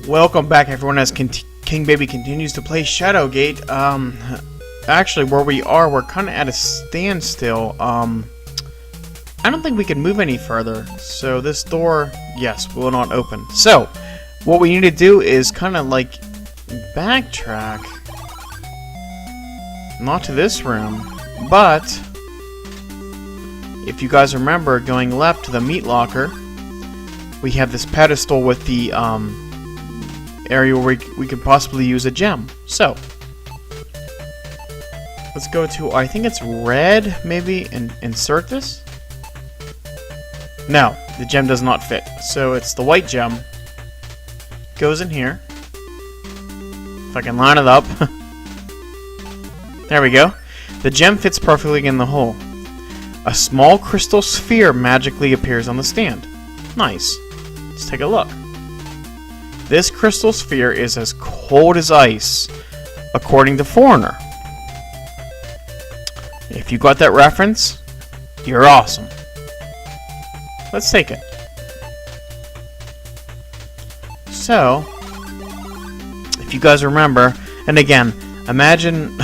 Welcome back, everyone, as King Baby continues to play Shadowgate. Actually, where we are, we're kind of at a standstill. I don't think we can move any further. So this door, yes, will not open. So, what we need to do is kind of like backtrack. Not to this room, but if you guys remember, going left to the meat locker, we have this pedestal with the area where we could possibly use a gem. So let's go to, I think it's red, maybe, and insert this. No, the gem does not fit. So it's the white gem. Goes in here. If I can line it up. There we go. The gem fits perfectly in the hole. A small crystal sphere magically appears on the stand. Nice. Let's take a look. This crystal sphere is as cold as ice, according to Foreigner. If you got that reference, you're awesome. Let's take it. So, if you guys remember, and again, imagine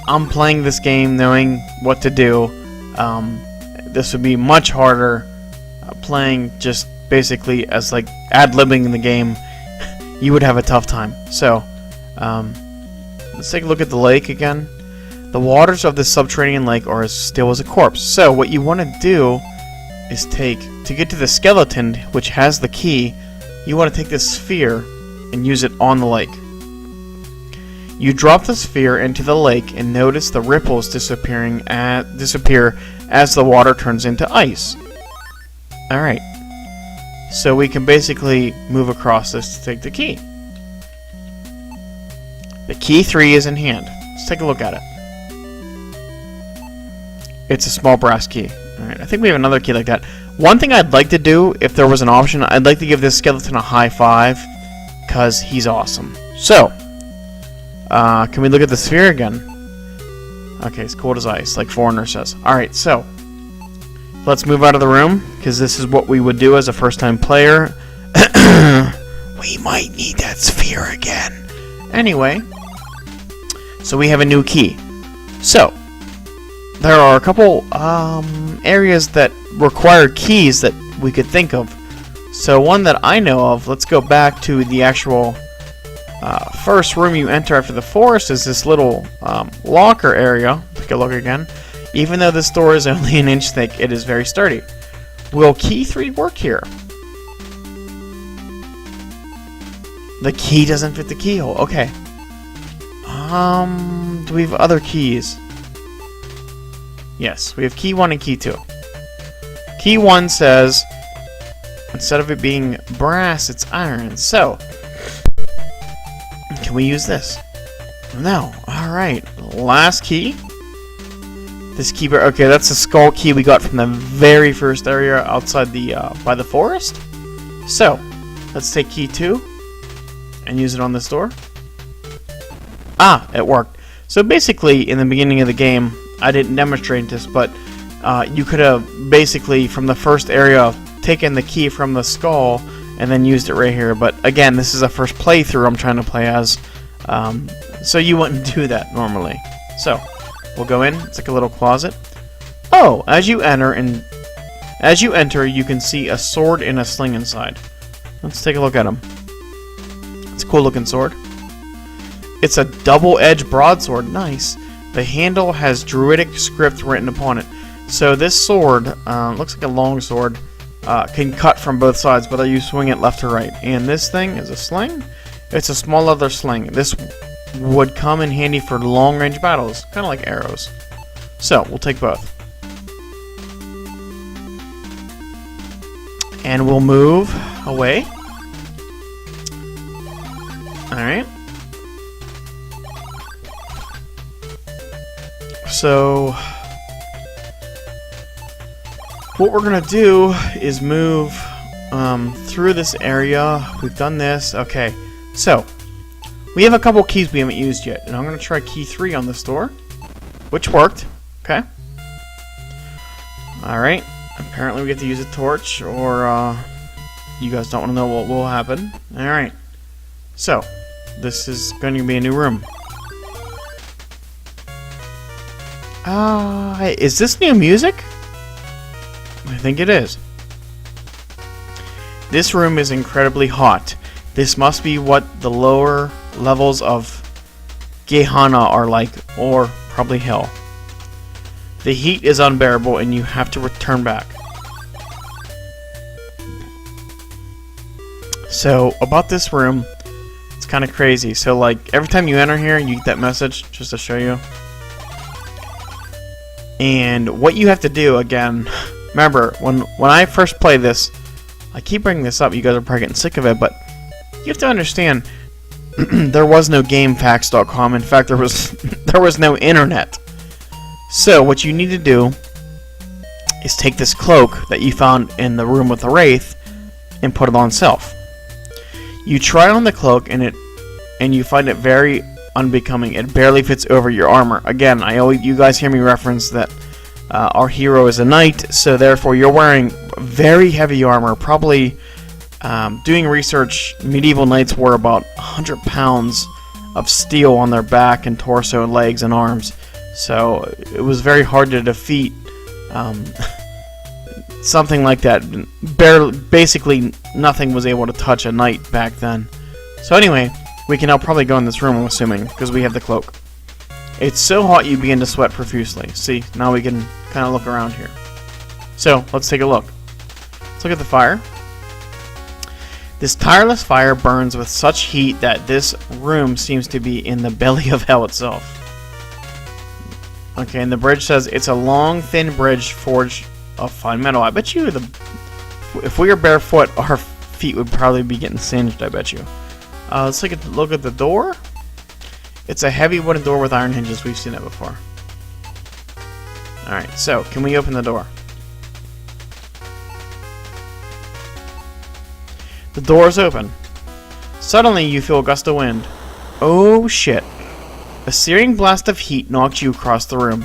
I'm playing this game knowing what to do. This would be much harder playing just basically as like ad-libbing in the game. You would have a tough time. So, let's take a look at the lake again. The waters of the subterranean lake are as still as a corpse. So what you want to do is to get to the skeleton, which has the key, you want to take this sphere and use it on the lake. You drop the sphere into the lake and notice the ripples disappear as the water turns into ice. Alright. So we can basically move across this to take the key. The key 3 is in hand. Let's take a look at it. It's a small brass key. Alright, I think we have another key like that. One thing I'd like to do, if there was an option, I'd like to give this skeleton a high five, because he's awesome. So, can we look at the sphere again? Okay, it's cold as ice, like Foreigner says. Alright, so let's move out of the room, because this is what we would do as a first-time player. We might need that sphere again. Anyway, so we have a new key. So, there are a couple areas that require keys that we could think of. So one that I know of, let's go back to the actual first room you enter after the forest, is this little locker area. Take a look again. Even though this door is only an inch thick, it is very sturdy. Will key 3 work here? The key doesn't fit the keyhole. Okay. Do we have other keys? Yes, we have key 1 and key 2. Key 1 says, instead of it being brass, it's iron. So, can we use this? No. Alright. Last key. This key, okay, that's the skull key we got from the very first area outside the, by the forest. So, let's take key 2 and use it on this door. Ah, it worked. So basically, in the beginning of the game, I didn't demonstrate this, but you could have basically, from the first area, taken the key from the skull and then used it right here. But again, this is a first playthrough I'm trying to play as, so you wouldn't do that normally. So, we'll go in. It's like a little closet. Oh, as you enter, you can see a sword and a sling inside. Let's take a look at them. It's a cool looking sword. It's a double-edged broadsword. Nice. The handle has druidic script written upon it. So this sword, looks like a long sword, can cut from both sides, whether you swing it left or right. And this thing is a sling. It's a small leather sling. This would come in handy for long-range battles, kind of like arrows. So, we'll take both. And we'll move away. Alright. So, what we're going to do is move through this area. We've done this. Okay, so we have a couple keys we haven't used yet, and I'm going to try key 3 on this door, which worked. Okay. Alright, apparently we get to use a torch, or you guys don't want to know what will happen. Alright, So, this is going to be a new room. Is this new music? I think it is. This room is incredibly hot. This must be what the lower levels of Gehenna are like, or probably hell. The heat is unbearable and you have to return back. So, about this room, it's kind of crazy. So, like, every time you enter here, you get that message, just to show you. And what you have to do, again, remember, when I first played this, I keep bringing this up, you guys are probably getting sick of it, but you have to understand, there was no GameFAQs.com. In fact, there was no internet. So, what you need to do is take this cloak that you found in the room with the Wraith and put it on self. You try on the cloak and you find it very unbecoming. It barely fits over your armor. Again, you guys hear me reference that our hero is a knight, so therefore you're wearing very heavy armor. Probably doing research, medieval knights wore about 100 pounds of steel on their back and torso and legs and arms. So it was very hard to defeat something like that. Basically, nothing was able to touch a knight back then. So anyway, we can now probably go in this room, I'm assuming, because we have the cloak. It's so hot you begin to sweat profusely. See, now we can kind of look around here. So, let's take a look. Let's look at the fire. This tireless fire burns with such heat that this room seems to be in the belly of hell itself. Okay, and the bridge says it's a long, thin bridge forged of fine metal. I bet you if we were barefoot, our feet would probably be getting singed, I bet you. Let's take a look at the door. It's a heavy wooden door with iron hinges. We've seen that before. Alright, so, can we open the door? The door is open. Suddenly, you feel a gust of wind. Oh, shit. A searing blast of heat knocked you across the room.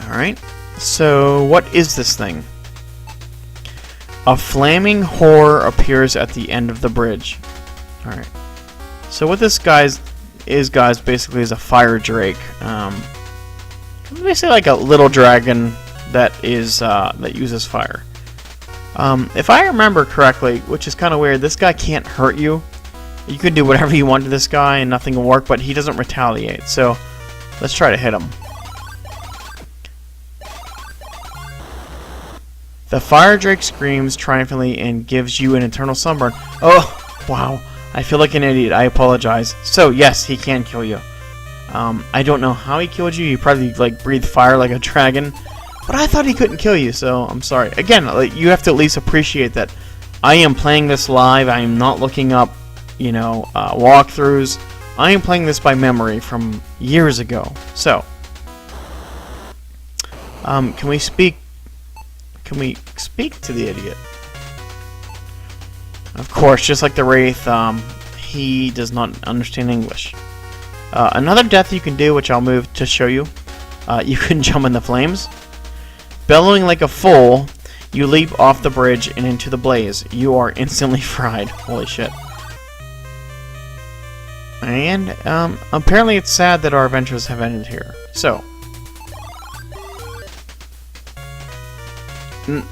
Alright, so what is this thing? A flaming horror appears at the end of the bridge. Alright. So what this is basically is a Firedrake. Basically like a little dragon that uses fire. If I remember correctly, which is kind of weird, this guy can't hurt you. You can do whatever you want to this guy and nothing will work, but he doesn't retaliate. So let's try to hit him. The Firedrake screams triumphantly and gives you an eternal sunburn. Oh, wow. I feel like an idiot. I apologize. So, yes, he can kill you. I don't know how he killed you. He probably, like, breathed fire like a dragon. But I thought he couldn't kill you, so I'm sorry. Again, you have to at least appreciate that I am playing this live. I am not looking up, walkthroughs. I am playing this by memory from years ago. So, can we speak to the idiot? Of course, just like the Wraith, he does not understand English. Another death you can do, which I'll move to show you. You can jump in the flames. Bellowing like a fool, you leap off the bridge and into the blaze. You are instantly fried. Holy shit. And, apparently it's sad that our adventures have ended here. So,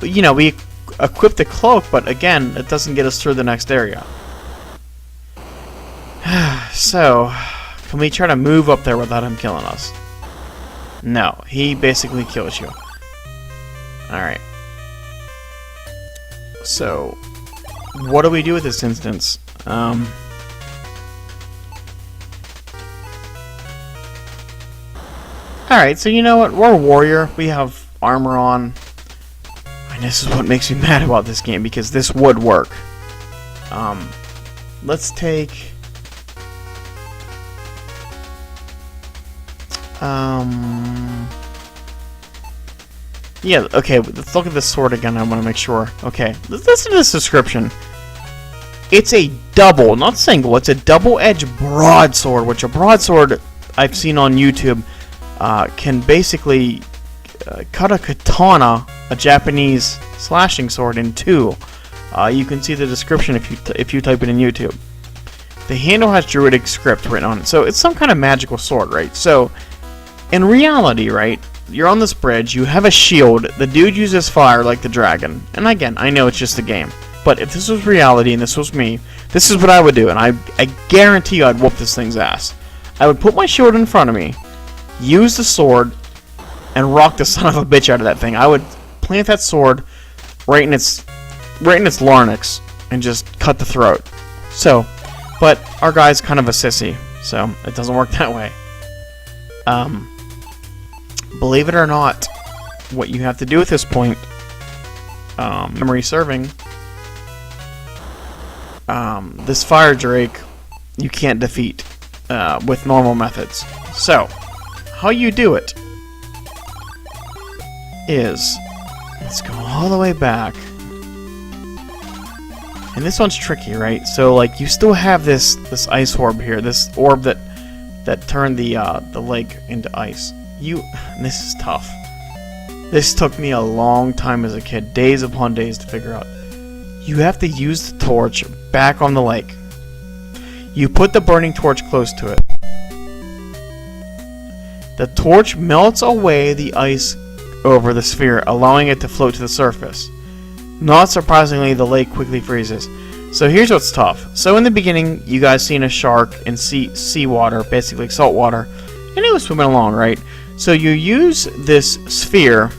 we equip the cloak, but again, it doesn't get us through the next area. So, can we try to move up there without him killing us? No, he basically kills you. Alright. So, what do we do with this instance? Alright, so you know what? We're a warrior. We have armor on. And this is what makes me mad about this game, because this would work. Let's take... yeah, okay, let's look at this sword again. I want to make sure. Okay, listen to this description. It's a double, not single, it's a double-edged broadsword, which a broadsword I've seen on YouTube can basically cut a katana, a Japanese slashing sword, in two. You can see the description if you type it in YouTube. The handle has Druidic script written on it, so it's some kind of magical sword, right? So, in reality, right, you're on this bridge, you have a shield, the dude uses fire like the dragon. And again, I know it's just a game, but if this was reality and this was me, this is what I would do, and I guarantee you I'd whoop this thing's ass. I would put my shield in front of me, use the sword, and rock the son of a bitch out of that thing. I would plant that sword right in its larynx and just cut the throat. So, but our guy's kind of a sissy, so it doesn't work that way. Believe it or not, what you have to do at this point, memory serving, this Firedrake you can't defeat with normal methods. So, how you do it is, let's go all the way back. And this one's tricky, right? So, like, you still have this ice orb here, this orb that turned the lake into ice. This is tough. This took me a long time as a kid, days upon days to figure out. You have to use the torch back on the lake. You put the burning torch close to it. The torch melts away the ice over the sphere, allowing it to float to the surface. Not surprisingly, the lake quickly freezes. So here's what's tough. So in the beginning, you guys seen a shark in seawater, basically salt water, and it was swimming along, right? So you use this sphere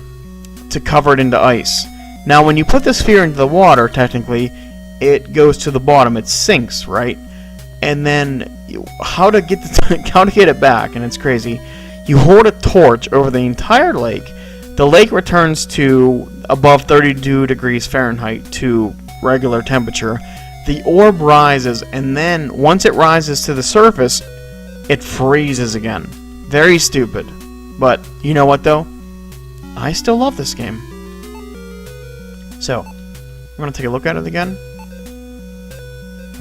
to cover it into ice. Now when you put the sphere into the water, technically, it goes to the bottom, it sinks, right? And then how to get it back, and it's crazy. You hold a torch over the entire lake. The lake returns to above 32 degrees Fahrenheit to regular temperature. The orb rises, and then once it rises to the surface, it freezes again. Very stupid. But you know what though? I still love this game. So, I'm going to take a look at it again.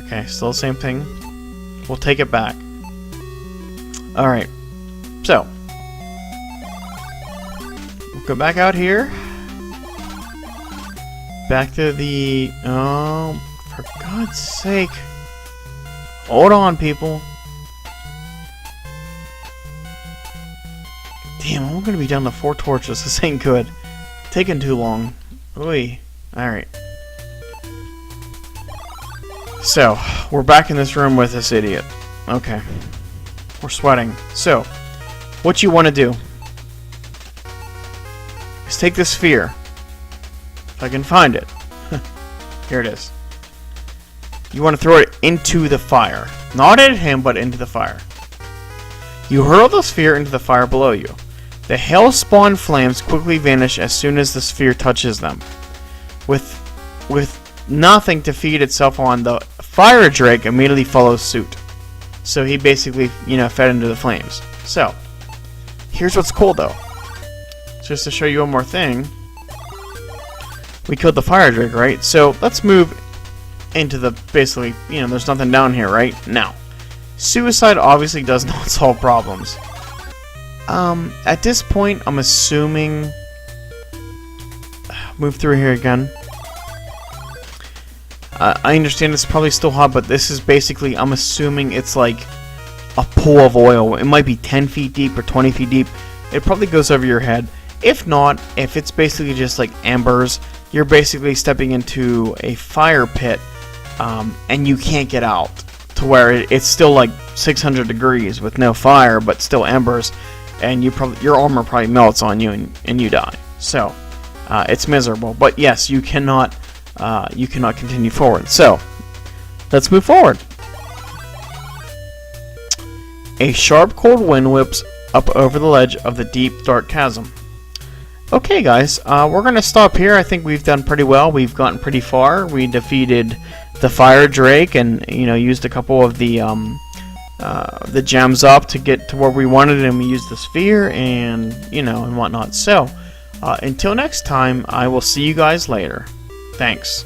Okay, still the same thing. We'll take it back. Alright. So, we'll go back out here. Back to the... Oh, for God's sake. Hold on, people. Damn, I'm gonna be down to 4 torches. This ain't good. Taking too long. Oy. Alright. So, we're back in this room with this idiot. Okay. We're sweating. So, what you want to do is take this sphere. If I can find it. Here it is. You want to throw it into the fire. Not at him, but into the fire. You hurl the sphere into the fire below you. The hell-spawn flames quickly vanish as soon as the sphere touches them. With nothing to feed itself on, the Firedrake immediately follows suit. So he basically, fed into the flames. So, here's what's cool though. Just to show you one more thing. We killed the Firedrake, right? So, let's move into the, basically, there's nothing down here, right? Now, suicide obviously does not solve problems. At this point, I'm assuming... Move through here again. I understand it's probably still hot, but this is basically, I'm assuming it's like a pool of oil. It might be 10 feet deep or 20 feet deep. It probably goes over your head. If not, if it's basically just like embers, you're basically stepping into a fire pit, and you can't get out. To where it's still like 600 degrees with no fire, but still embers, and your armor probably melts on you and you die. So, it's miserable. But yes, you cannot continue forward. So, let's move forward. A sharp cold wind whips up over the ledge of the deep, dark chasm. Okay, guys, we're going to stop here. I think we've done pretty well. We've gotten pretty far. We defeated the Firedrake and, used a couple of the gems up to get to where we wanted, and we used the sphere and, and whatnot. So, until next time, I will see you guys later. Thanks.